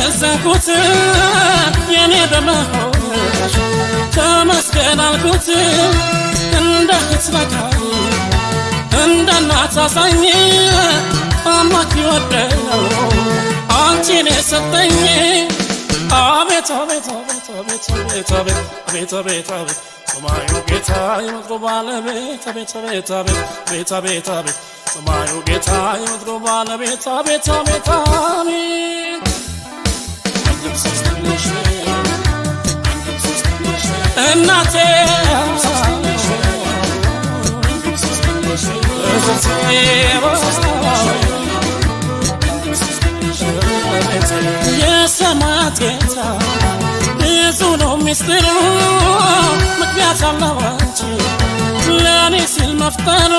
ያመዘንኩት የኔ በመሆንሽ ተመስገን አልኩት እንደ ህትመካይ እንደ እናት አዛኝ አምላክ ይወደው አንቺን የሰጠኝ አቤት አቤት አቤት አቤት አቤት አቤት አቤት አቤት ሰማዩ ጌታ የምድሩ ባለቤት አቤት አቤት አቤት አቤት አቤት ሰማዩ ጌታ የምድሩ ባለቤት አቤት አቤት አቤት እናቴ የሰማያት ጌታ ብዙ ነው ሚስጥሩ ምክንያት አለው አንቺ ለእኔ ሲል መፍጠሩ